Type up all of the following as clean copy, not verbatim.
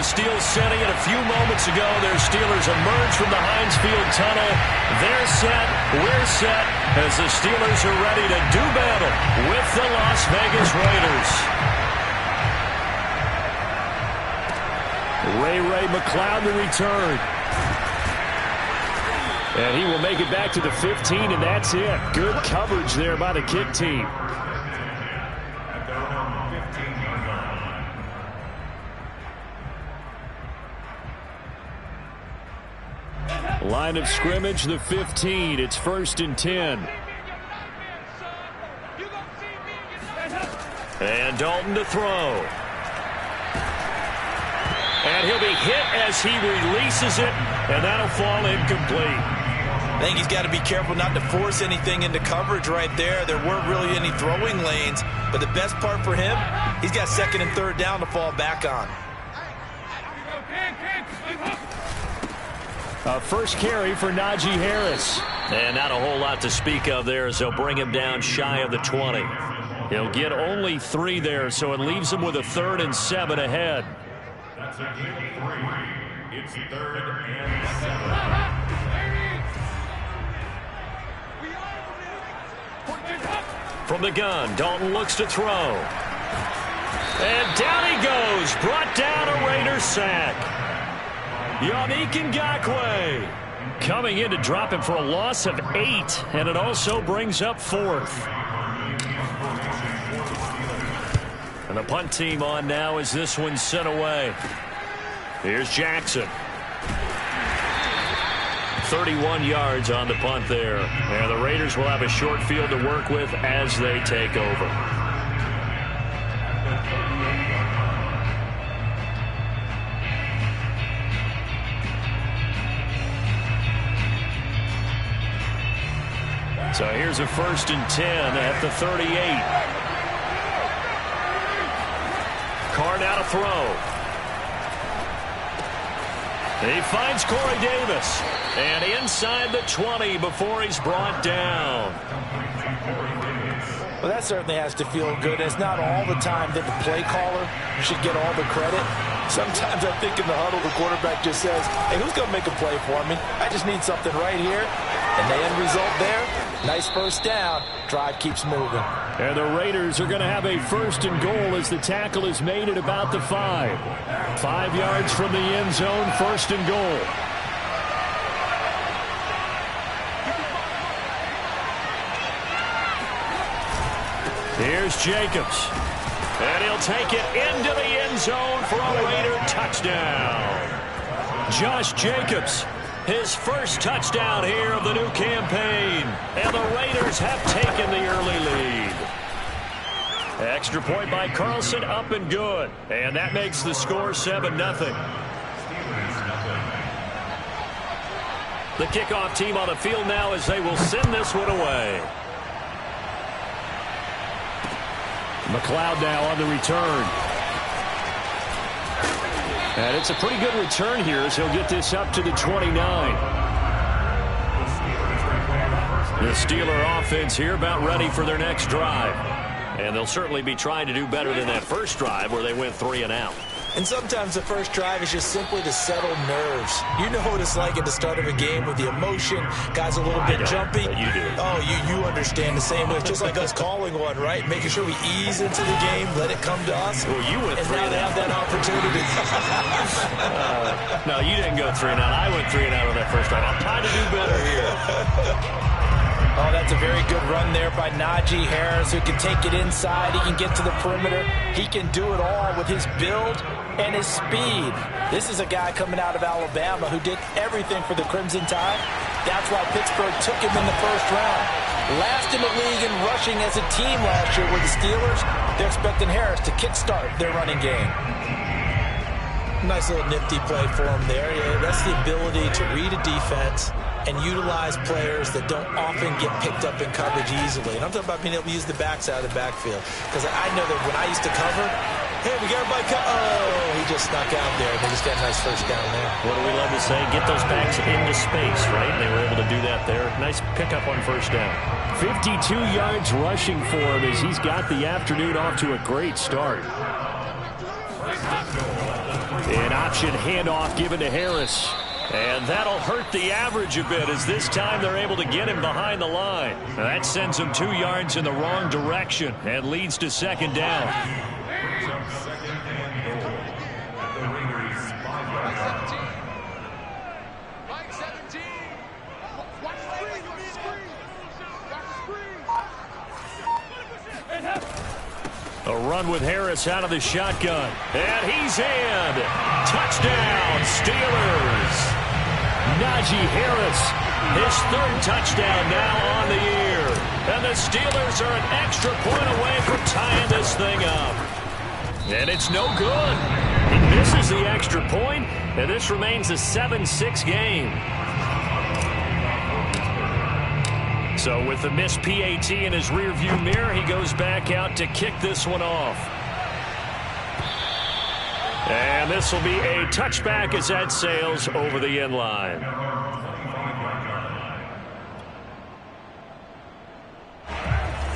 the Steelers setting it a few moments ago. Their Steelers emerge from the Heinz Field tunnel. They're set. We're set as the Steelers are ready to do battle with the Las Vegas Raiders. Ray McCloud to return. And he will make it back to the 15, and that's it. Good coverage there by the kick team. Line of scrimmage, the 15. It's 1st and 10. And Dalton to throw. And he'll be hit as he releases it, and that'll fall incomplete. I think he's got to be careful not to force anything into coverage right there. There weren't really any throwing lanes, but the best part for him, he's got 2nd and 3rd down to fall back on. First carry for Najee Harris. And not a whole lot to speak of there as they'll bring him down shy of the 20. He'll get only 3 there, so it leaves him with a 3rd and 7 ahead. That's a gain of 3. It's 3rd and 7. From the gun, Dalton looks to throw. And down he goes. Brought down a Raiders sack. Yannick Ngakoue coming in to drop him for a loss of 8, and it also brings up 4th. And the punt team on now as this one's sent away. Here's Jackson. 31 yards on the punt there. And the Raiders will have a short field to work with as they take over. So here's a 1st and 10 at the 38. Carr now to throw. He finds Corey Davis. And inside the 20 before he's brought down. Well, that certainly has to feel good. It's not all the time that the play caller should get all the credit. Sometimes I think in the huddle, the quarterback just says, hey, who's going to make a play for me? I just need something right here. And the end result there, nice 1st down. Drive keeps moving. And the Raiders are going to have a 1st and goal as the tackle is made at about the 5. 5 yards from the end zone, 1st and goal. Here's Jacobs. And he'll take it into the end zone for a Raider touchdown. Josh Jacobs, his first touchdown here of the new campaign. And the Raiders have taken the early lead. Extra point by Carlson, up and good. And that makes the score 7-0. The kickoff team on the field now as they will send this one away. McCloud now on the return. And it's a pretty good return here as he'll get this up to the 29. The Steeler offense here about ready for their next drive. And they'll certainly be trying to do better than that first drive where they went 3 and out. And sometimes the first drive is just simply to settle nerves. You know what it's like at the start of a game with the emotion. Guys a little bit jumpy. You do. Oh, you understand the same way. It's just like us calling one, right? Making sure we ease into the game, let it come to us. Well, you went 3 and and now they have that opportunity. No, you didn't go 3 and out. I went 3 and out on that first drive. I'm trying to do better here. Oh, that's a very good run there by Najee Harris, who can take it inside. He can get to the perimeter. He can do it all with his build and his speed. This is a guy coming out of Alabama who did everything for the Crimson Tide. That's why Pittsburgh took him in the first round. Last in the league in rushing as a team last year with the Steelers. They're expecting Harris to kickstart their running game. Nice little nifty play for him there. Yeah, that's the ability to read a defense and utilize players that don't often get picked up in coverage easily. And I'm talking about being able to use the backside of the backfield. Because I know that when I used to cover, hey, we got everybody oh, he just snuck out there. And they just got a nice first down there. What do we love to say? Get those backs into space, right? They were able to do that there. Nice pickup on first down. 52 yards rushing for him as he's got the afternoon off to a great start. An option handoff given to Harris. And that'll hurt the average a bit as this time they're able to get him behind the line. That sends him 2 yards in the wrong direction and leads to second down. A run with Harris out of the shotgun. And he's in. Touchdown, Steelers. Najee Harris, his 3rd touchdown now on the year. And the Steelers are an extra point away from tying this thing up. And it's no good. He misses the extra point, and this remains a 7-6 game. So with the missed PAT in his rearview mirror, he goes back out to kick this one off. And this will be a touchback as that sails over the end line.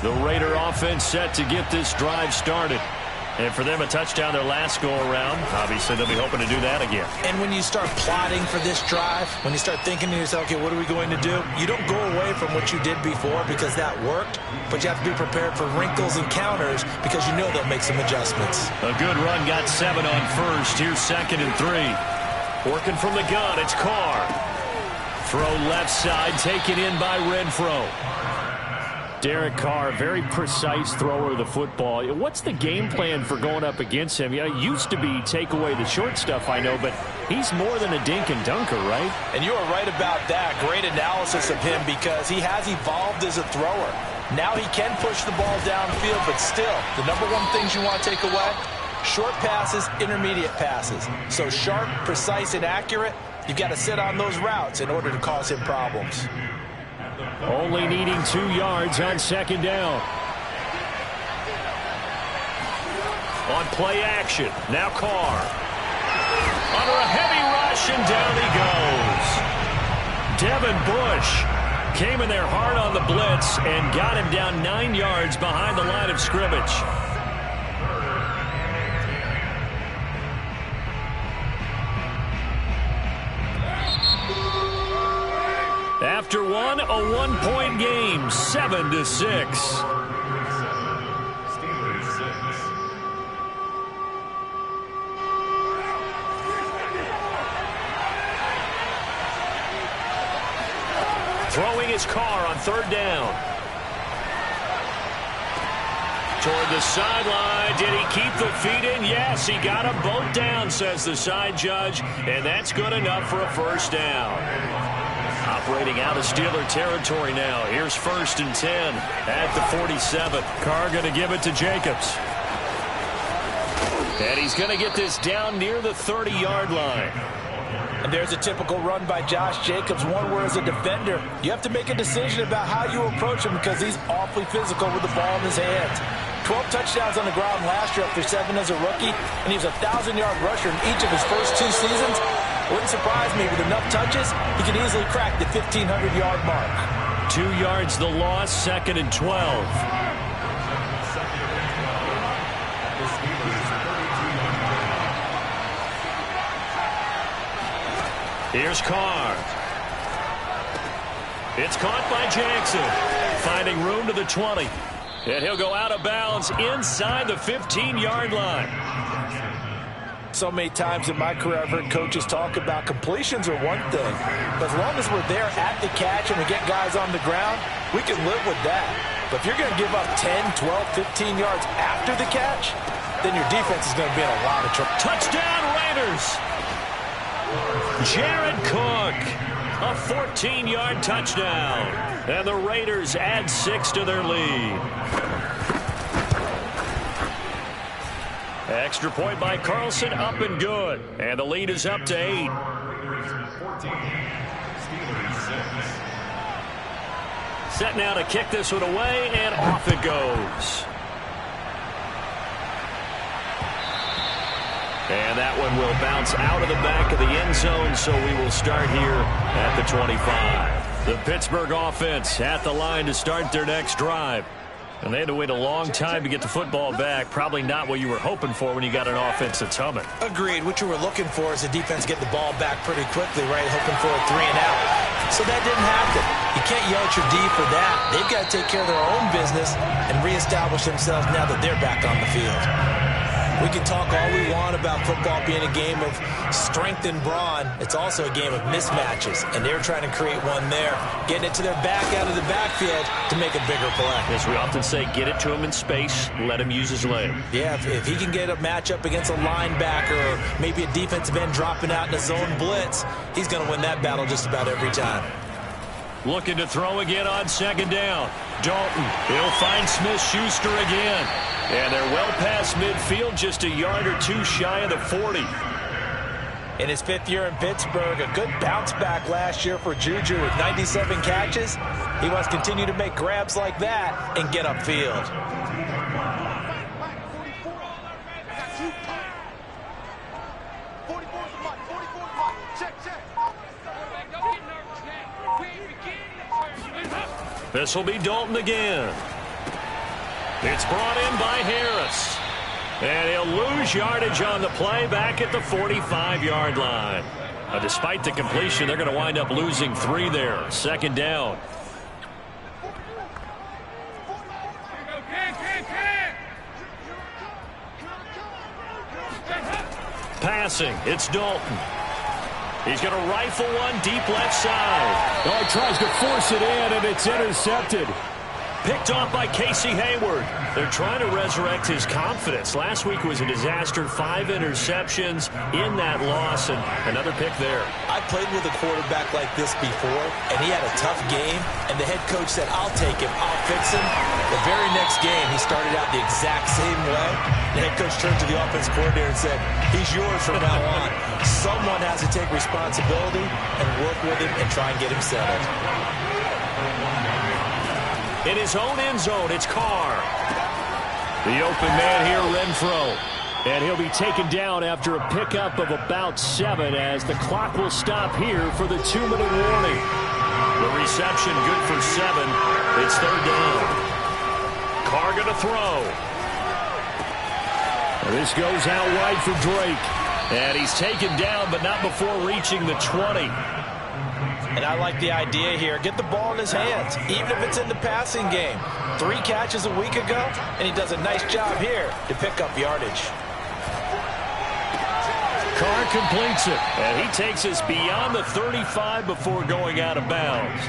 The Raider offense set to get this drive started. And for them, a touchdown their last go-around. Obviously, they'll be hoping to do that again. And when you start plotting for this drive, when you start thinking to yourself, okay, what are we going to do? You don't go away from what you did before because that worked, but you have to be prepared for wrinkles and counters because you know they'll make some adjustments. A good run, got 7 on first. Here's 2nd and 3. Working from the gun, it's Carr. Throw left side, taken in by Renfro. Derek Carr, very precise thrower of the football. What's the game plan for going up against him? It used to be take away the short stuff, I know, but he's more than a dink and dunker, right? And you are right about that. Great analysis of him because he has evolved as a thrower. Now he can push the ball downfield, but still, the number one things you want to take away, short passes, intermediate passes. So sharp, precise, and accurate, you've got to sit on those routes in order to cause him problems. Only needing 2 yards on 2nd down. On play action, now Carr. Under a heavy rush, and down he goes. Devin Bush came in there hard on the blitz and got him down 9 yards behind the line of scrimmage. After one, a 1-point game, 7-6. Throwing his Carr on 3rd down. Toward the sideline. Did he keep the feet in? Yes, he got them both down, says the side judge. And that's good enough for a 1st down. Operating out of Steeler territory now. Here's 1st and 10 at the 47. Carr going to give it to Jacobs. And he's going to get this down near the 30-yard line. And there's a typical run by Josh Jacobs, one where as a defender, you have to make a decision about how you approach him because he's awfully physical with the ball in his hands. 12 touchdowns on the ground last year after 7 as a rookie, and he was a 1,000-yard rusher in each of his first 2 seasons. Wouldn't surprise me with enough touches, he could easily crack the 1,500-yard mark. 2 yards the loss, 2nd and 12. Here's Carr. It's caught by Jackson. Finding room to the 20. And he'll go out of bounds inside the 15-yard line. So many times in my career I've heard coaches talk about completions are one thing. But as long as we're there at the catch and we get guys on the ground, we can live with that. But if you're going to give up 10, 12, 15 yards after the catch, then your defense is going to be in a lot of trouble. Touchdown Raiders! Jared Cook, a 14-yard touchdown. And the Raiders add 6 to their lead. Extra point by Carlson, up and good. And the lead is up to 8. Set now to kick this one away, and off it goes. And that one will bounce out of the back of the end zone, so we will start here at the 25. The Pittsburgh offense at the line to start their next drive. And they had to wait a long time to get the football back. Probably not what you were hoping for when you got an offense that's humming. Agreed. What you were looking for is the defense get the ball back pretty quickly, right? Hoping for a 3 and out. So that didn't happen. You can't yell at your D for that. They've got to take care of their own business and reestablish themselves now that they're back on the field. We can talk all we want about football being a game of strength and brawn. It's also a game of mismatches, and they're trying to create one there, getting it to their back out of the backfield to make a bigger play. As we often say, get it to him in space, let him use his leg. Yeah, if he can get a matchup against a linebacker or maybe a defensive end dropping out in a zone blitz, he's going to win that battle just about every time. Looking to throw again on second down. Dalton, he'll find Smith-Schuster again. And they're well past midfield, just a yard or two shy of the 40. In his 5th year in Pittsburgh, a good bounce back last year for Juju with 97 catches. He wants to continue to make grabs like that and get upfield. This will be Dalton again. It's brought in by Harris. And he'll lose yardage on the play back at the 45-yard line. Despite the completion, they're going to wind up losing 3 there. Second down. Passing, it's Dalton. He's going to rifle one deep left side. Oh, he tries to force it in, and it's intercepted. Picked off by Casey Hayward. They're trying to resurrect his confidence. Last week was a disaster. 5 interceptions in that loss, and another pick there. I played with a quarterback like this before, and he had a tough game, and the head coach said, I'll take him, I'll fix him. The very next game, he started out the exact same way. The head coach turned to the offense coordinator and said, he's yours from now on. Someone has to take responsibility and work with him and try and get him settled. In his own end zone, it's Carr. The open man here, Renfro. And he'll be taken down after a pickup of about 7 as the clock will stop here for the 2-minute warning. The reception good for 7. It's 3rd down. Carr going to throw. This goes out wide for Drake. And he's taken down, but not before reaching the 20. And I like the idea here. Get the ball in his hands, even if it's in the passing game. 3 catches a week ago, and he does a nice job here to pick up yardage. Carr completes it, and he takes us beyond the 35 before going out of bounds.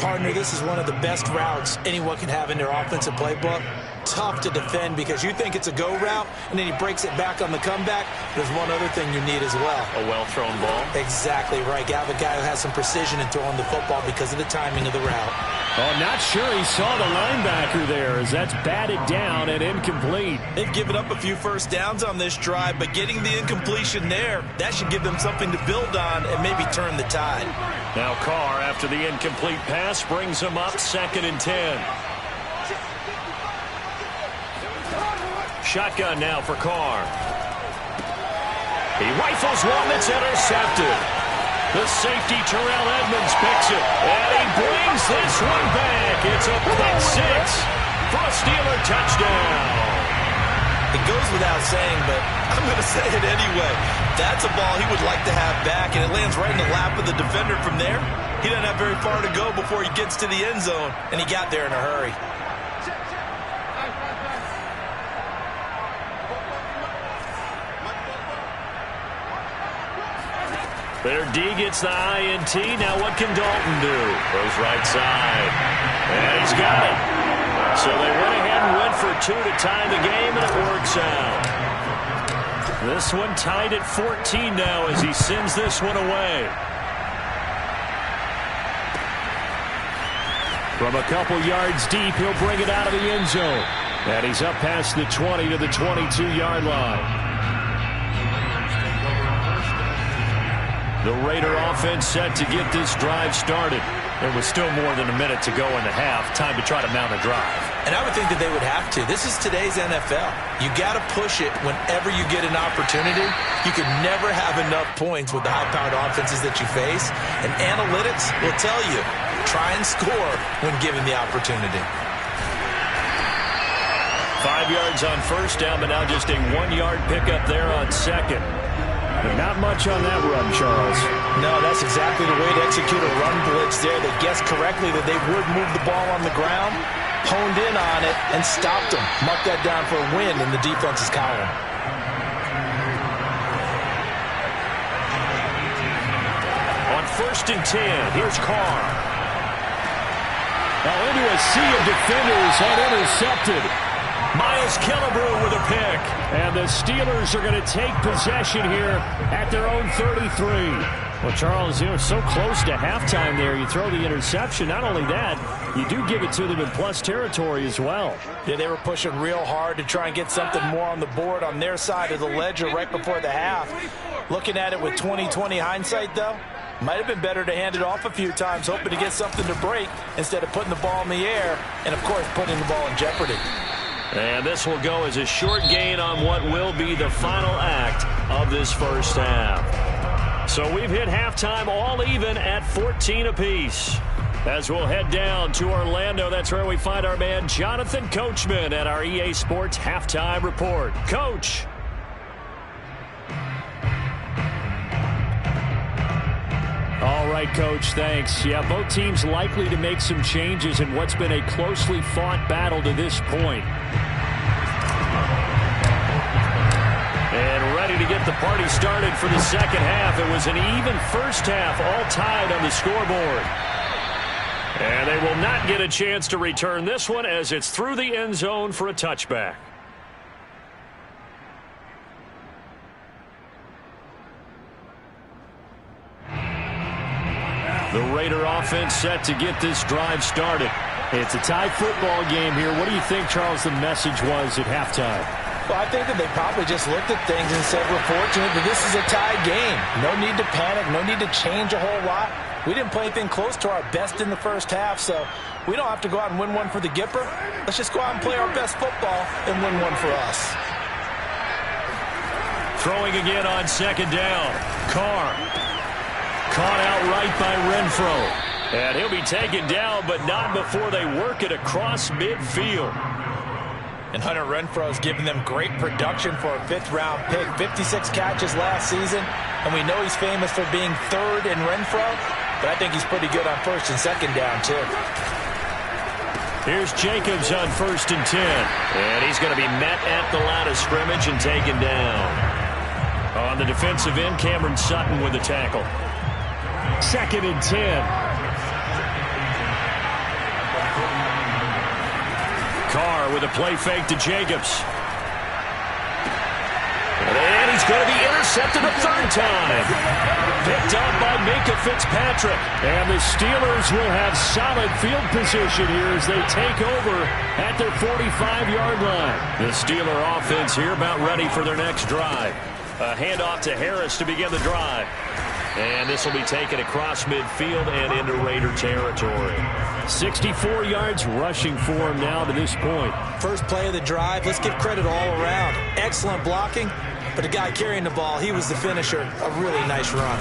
Partner, this is one of the best routes anyone can have in their offensive playbook. Tough to defend because you think it's a go route, and then he breaks it back on the comeback. There's one other thing you need as well. A well-thrown ball. Exactly right. You have a guy who has some precision in throwing the football because of the timing of the route. Oh, not sure he saw the linebacker there as that's batted down and incomplete. They've given up a few first downs on this drive, but getting the incompletion there, that should give them something to build on and maybe turn the tide. Now Carr, after the incomplete pass, brings him up 2nd and 10. Shotgun now for Carr. He rifles one that's intercepted. The safety, Terrell Edmonds, picks it. And he brings this one back. It's a pick 6 for a Steeler touchdown. It goes without saying, but I'm going to say it anyway. That's a ball he would like to have back, and it lands right in the lap of the defender from there. He doesn't have very far to go before he gets to the end zone, and he got there in a hurry. Their D gets the INT. Now what can Dalton do? Goes right side. And he's got it. So they went ahead and went for 2 to tie the game, and it works out. This one tied at 14 now as he sends this one away. From a couple yards deep, he'll bring it out of the end zone. And he's up past the 20 to the 22-yard line. The Raider offense set to get this drive started. There was still more than a minute to go in the half. Time to try to mount a drive. And I would think that they would have to. This is today's NFL. You got to push it whenever you get an opportunity. You can never have enough points with the high-powered offenses that you face. And analytics will tell you, try and score when given the opportunity. 5 yards on first down, but now just a 1-yard pickup there on second. But not much on that run, Charles. No, that's exactly the way to execute a run blitz there. They guessed correctly that they would move the ball on the ground, honed in on it, and stopped them. Mark that down for a win in the defense's column. On 1st and 10, here's Carr. Now into a sea of defenders unintercepted. Miles Killebrew with a pick. And the Steelers are going to take possession here at their own 33. Well, Charles, you know, so close to halftime there. You throw the interception. Not only that, you do give it to them in plus territory as well. Yeah, they were pushing real hard to try and get something more on the board on their side of the ledger right before the half. Looking at it with 20/20 hindsight, though, might have been better to hand it off a few times, hoping to get something to break instead of putting the ball in the air and, of course, putting the ball in jeopardy. And this will go as a short gain on what will be the final act of this first half. So we've hit halftime all even at 14 apiece. As we'll head down to Orlando, that's where we find our man Jonathan Coachman at our EA Sports Halftime Report. Coach. All right, Coach, thanks. Yeah, both teams likely to make some changes in what's been a closely fought battle to this point. And ready to get the party started for the second half. It was an even first half, all tied on the scoreboard. And they will not get a chance to return this one as it's through the end zone for a touchback. The Raider offense set to get this drive started. It's a tie football game here. What do you think, Charles, the message was at halftime? Well, I think that they probably just looked at things and said, we're fortunate that this is a tied game. No need to panic, no need to change a whole lot. We didn't play anything close to our best in the first half, so we don't have to go out and win one for the Gipper. Let's just go out and play our best football and win one for us. Throwing again on second down. Carr. Caught out right by Renfro. And he'll be taken down, but not before they work it across midfield. And Hunter Renfro's given them great production for a 5th-round pick. 56 catches last season, and we know he's famous for being 3rd in Renfro, but I think he's pretty good on 1st and 2nd down, too. Here's Jacobs on 1st and 10. And he's going to be met at the line of scrimmage and taken down. On the defensive end, Cameron Sutton with the tackle. 2nd and 10. Carr with a play fake to Jacobs. And he's going to be intercepted a 3rd time. Picked up by Minkah Fitzpatrick. And the Steelers will have solid field position here as they take over at their 45-yard line. The Steeler offense here about ready for their next drive. A handoff to Harris to begin the drive. And this will be taken across midfield and into Raider territory. 64 yards rushing for him now to this point. First play of the drive, let's give credit all around. Excellent blocking, but the guy carrying the ball, he was the finisher. A really nice run.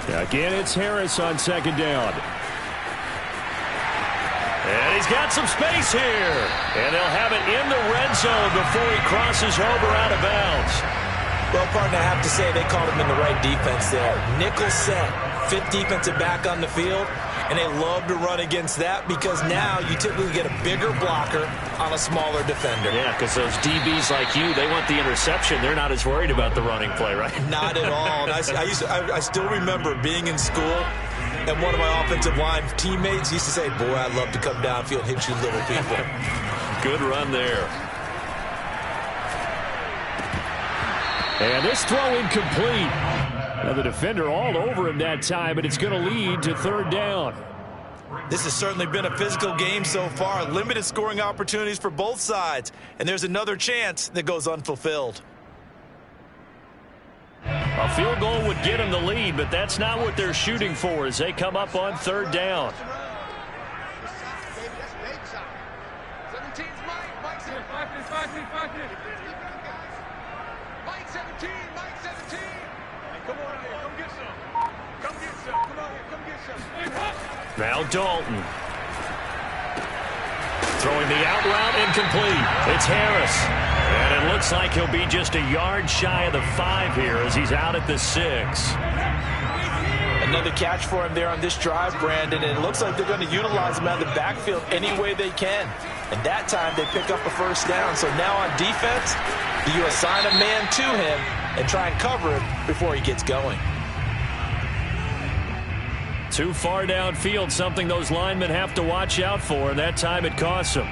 Again, it's Harris on 2nd down. And he's got some space here. And they'll have it in the red zone before he crosses over out of bounds. Well, partner, I have to say they called him in the right defense there. Nickel set, 5th defensive back on the field, and they love to run against that because now you typically get a bigger blocker on a smaller defender. Yeah, because those DBs like you, they want the interception. They're not as worried about the running play, right? Not at all. And I still remember being in school, and one of my offensive line teammates used to say, boy, I'd love to come downfield and hit you little people. Good run there. And this throw incomplete. Now the defender all over him that time, but it's going to lead to 3rd down. This has certainly been a physical game so far. Limited scoring opportunities for both sides. And there's another chance that goes unfulfilled. A field goal would get them the lead, but that's not what they're shooting for as they come up on 3rd down. Now Dalton. Throwing the out route incomplete. It's Harris. And it looks like he'll be just a yard shy of the 5 here as he's out at the 6. Another catch for him there on this drive, Brandon, and it looks like they're going to utilize him out of the backfield any way they can. And that time they pick up a first down. So now on defense, you assign a man to him and try and cover him before he gets going. Too far downfield, something those linemen have to watch out for, and that time it costs them.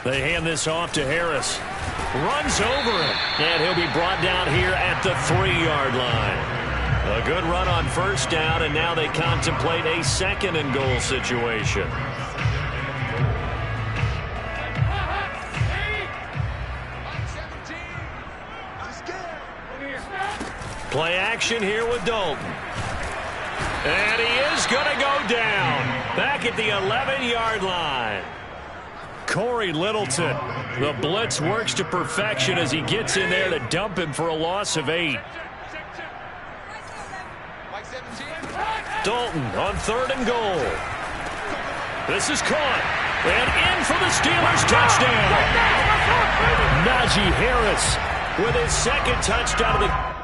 They hand this off to Harris. Runs over him, and he'll be brought down here at the 3-yard line. A good run on first down, and now they contemplate a 2nd and goal situation. Play action here with Dalton. And he is going to go down back at the 11-yard line. Corey Littleton, the blitz works to perfection as he gets in there to dump him for a loss of 8. Dalton on 3rd and goal. This is caught. And in for the Steelers touchdown. Najee Harris with his 2nd touchdown of the